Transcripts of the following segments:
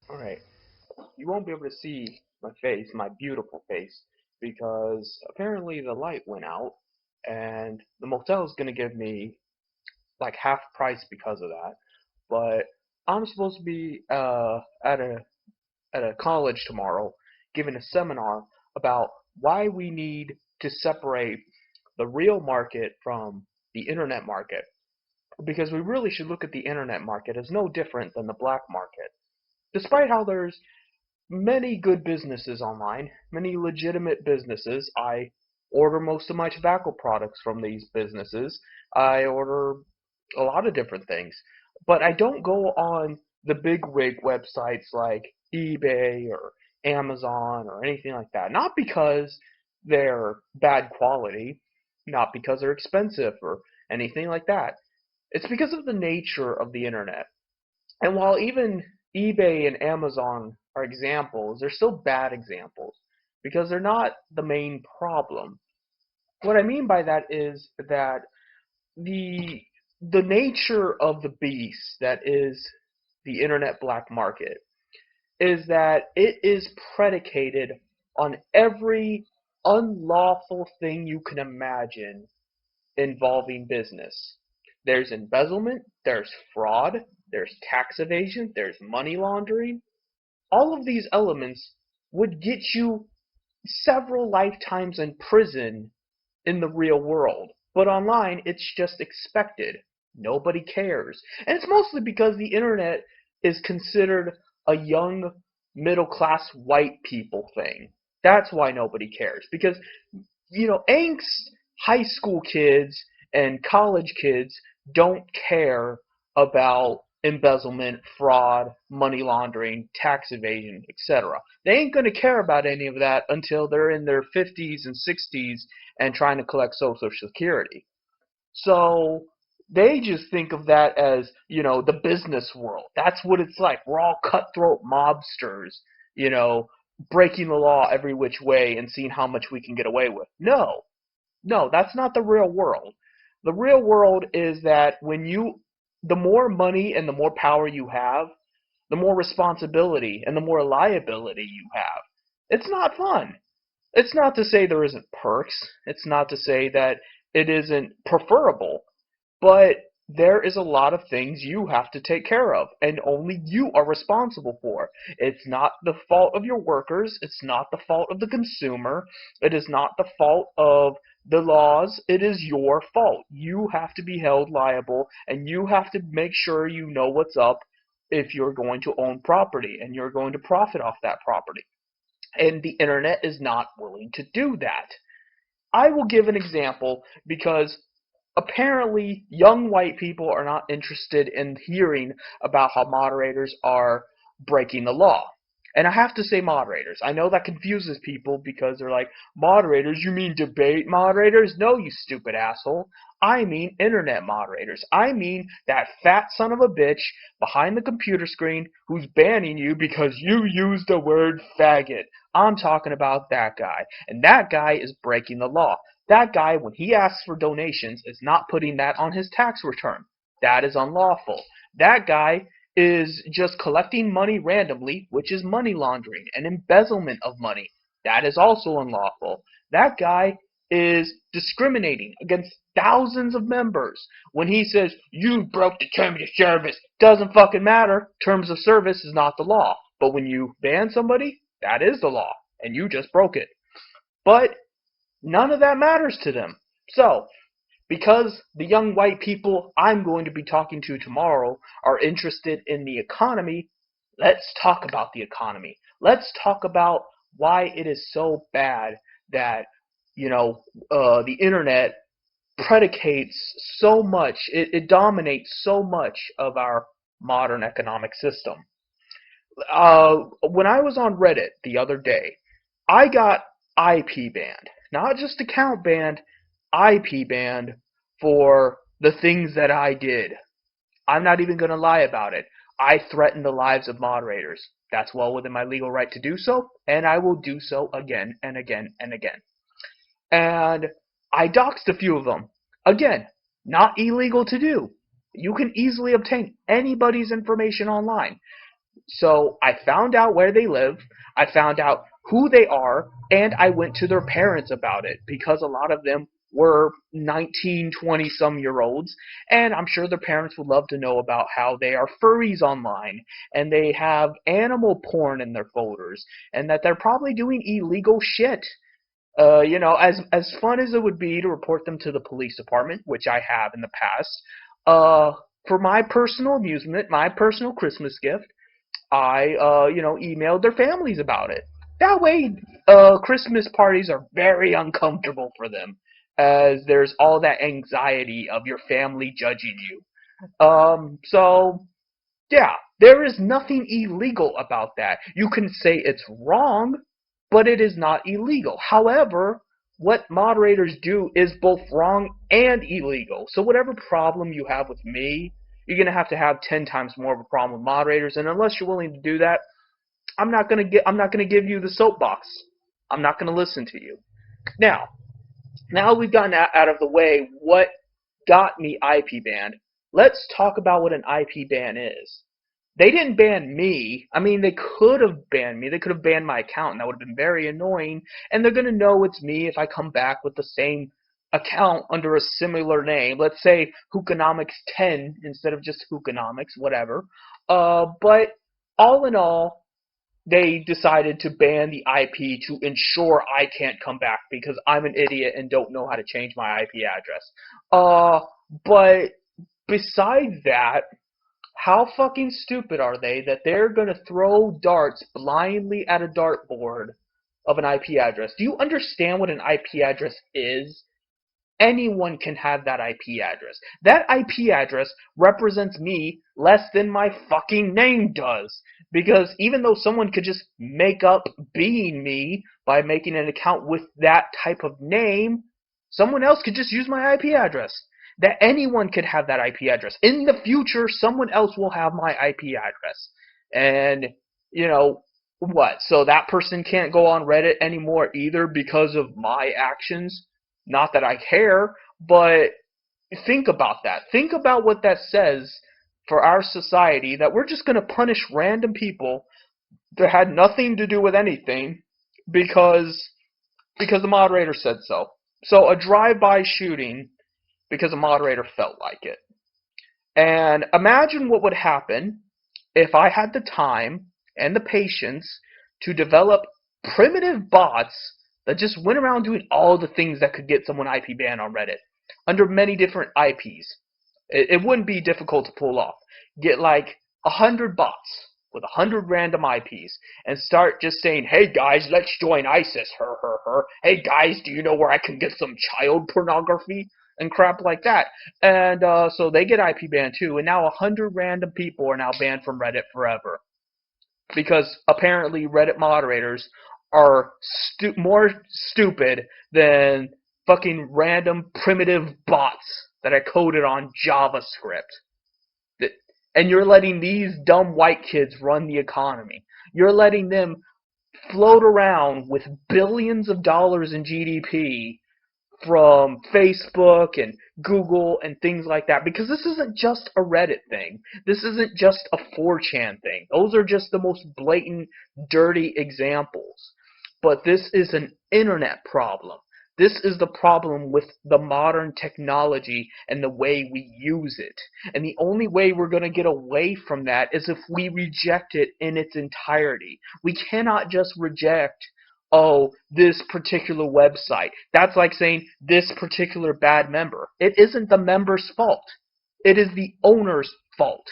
Alright, you won't be able to see my face, my beautiful face, because apparently the light went out, and the motel is going to give me like half price because of that. But I'm supposed to be at a college tomorrow giving a seminar about why we need to separate the real market from the internet market. Because we really should look at the internet market as no different than the black market. Despite how there's many good businesses online, many legitimate businesses. I order most of my tobacco products from these businesses. I order a lot of different things. But I don't go on the big wig websites like eBay or Amazon or anything like that. Not because they're bad quality, not because they're expensive or anything like that. It's because of the nature of the internet. And while even eBay and Amazon are examples, they're still bad examples because they're not the main problem. What I mean by that is that the the nature of the beast that is the internet black market is that it is predicated on every unlawful thing you can imagine involving business. There's embezzlement, there's fraud, there's tax evasion, there's money laundering. All of these elements would get you several lifetimes in prison in the real world. But online, it's just expected. Nobody cares. And it's mostly because the internet is considered a young, middle class white people thing. That's why nobody cares. Because, angst high school kids and college kids don't care about embezzlement, fraud, money laundering, tax evasion, etc. They ain't going to care about any of that until they're in their 50s and 60s and trying to collect Social Security. So they just think of that as, the business world. That's what it's like. We're all cutthroat mobsters, you know, breaking the law every which way and seeing how much we can get away with. No, no, that's not the real world. The real world is that the more money and the more power you have, the more responsibility and the more liability you have. It's not fun. It's not to say there isn't perks. It's not to say that it isn't preferable. But there is a lot of things you have to take care of, and only you are responsible for. It's not the fault of your workers. It's not the fault of the consumer. It is not the fault of the laws. It is your fault. You have to be held liable, and you have to make sure you know what's up if you're going to own property and you're going to profit off that property. And the internet is not willing to do that. I will give an example because apparently young white people are not interested in hearing about how moderators are breaking the law. And I have to say moderators. I know that confuses people because they're like, moderators? You mean debate moderators? No, you stupid asshole. I mean internet moderators. I mean that fat son of a bitch behind the computer screen who's banning you because you used the word faggot. I'm talking about that guy. And that guy is breaking the law. That guy, when he asks for donations, is not putting that on his tax return. That is unlawful. That guy is just collecting money randomly, which is money laundering and embezzlement of money. That is also unlawful. That guy is discriminating against thousands of members when he says, you broke the terms of service. Doesn't fucking matter. Terms of service is not the law. But when you ban somebody, that is the law. And you just broke it. But none of that matters to them. So, because the young white people I'm going to be talking to tomorrow are interested in the economy, let's talk about the economy. Let's talk about why it is so bad that, the internet predicates so much, it dominates so much of our modern economic system. When I was on Reddit the other day, I got IP banned. Not just account banned, IP banned for the things that I did. I'm not even going to lie about it. I threatened the lives of moderators. That's well within my legal right to do so, and I will do so again and again and again. And I doxed a few of them. Again, not illegal to do. You can easily obtain anybody's information online. So I found out where they live, I found out who they are, and I went to their parents about it because a lot of them were 19, 20 some year olds, and I'm sure their parents would love to know about how they are furries online and they have animal porn in their folders and that they're probably doing illegal shit. As fun as it would be to report them to the police department, which I have in the past, uh, for my personal amusement, my personal Christmas gift, I, emailed their families about it. That way, Christmas parties are very uncomfortable for them, as there's all that anxiety of your family judging you. So yeah, there is nothing illegal about that. You can say it's wrong, but it is not illegal. However, what moderators do is both wrong and illegal. So whatever problem you have with me, you're going to have 10 times more of a problem with moderators, and unless you're willing to do that, I'm not going to give you the soapbox. I'm not going to listen to you. Now we've gotten out of the way what got me IP banned. Let's talk about what an IP ban is. They didn't ban me. I mean, they could have banned me. They could have banned my account, and that would have been very annoying. And they're going to know it's me if I come back with the same account under a similar name. Let's say Hookonomics 10 instead of just Hookonomics, whatever. But all in all, they decided to ban the IP to ensure I can't come back because I'm an idiot and don't know how to change my IP address. But besides that, how fucking stupid are they that they're going to throw darts blindly at a dartboard of an IP address? Do you understand what an IP address is? Anyone can have that IP address. That IP address represents me less than my fucking name does. Because even though someone could just make up being me by making an account with that type of name, someone else could just use my IP address. That anyone could have that IP address. In the future, someone else will have my IP address. And, what? So that person can't go on Reddit anymore either because of my actions? Not that I care, but think about that. Think about what that says for our society, that we're just going to punish random people that had nothing to do with anything because the moderator said so. So a drive-by shooting because a moderator felt like it. And imagine what would happen if I had the time and the patience to develop primitive bots that just went around doing all the things that could get someone IP banned on Reddit under many different IPs. It wouldn't be difficult to pull off. Get like 100 bots with 100 random IPs and start just saying, hey guys, let's join ISIS, Hey guys, do you know where I can get some child pornography? And crap like that. And so they get IP banned too, and now 100 random people are now banned from Reddit forever. Because apparently Reddit moderators are more stupid than fucking random primitive bots that are coded on JavaScript. And you're letting these dumb white kids run the economy. You're letting them float around with billions of dollars in GDP from Facebook and Google and things like that, because this isn't just a Reddit thing. This isn't just a 4chan thing. Those are just the most blatant, dirty examples. But this is an internet problem. This is the problem with the modern technology and the way we use it. And the only way we're going to get away from that is if we reject it in its entirety. We cannot just reject, oh, this particular website. That's like saying this particular bad member. It isn't the member's fault. It is the owner's fault.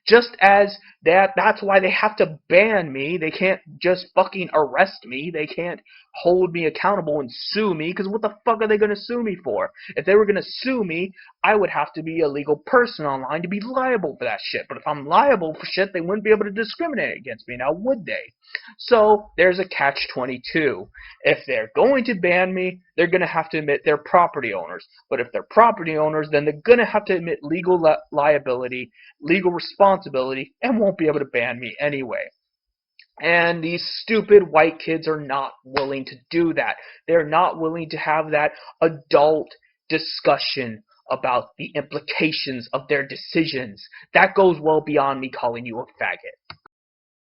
Just as that's why they have to ban me. They can't just fucking arrest me. They can't hold me accountable and sue me, because what the fuck are they going to sue me for? If they were going to sue me, I would have to be a legal person online to be liable for that shit. But if I'm liable for shit, they wouldn't be able to discriminate against me, now would they? So there's a catch-22. If they're going to ban me, they're going to have to admit they're property owners. But if they're property owners, then they're going to have to admit legal liability, legal responsibility, and won't be able to ban me anyway. And these stupid white kids are not willing to do that. They're not willing to have that adult discussion about the implications of their decisions. That goes well beyond me calling you a faggot.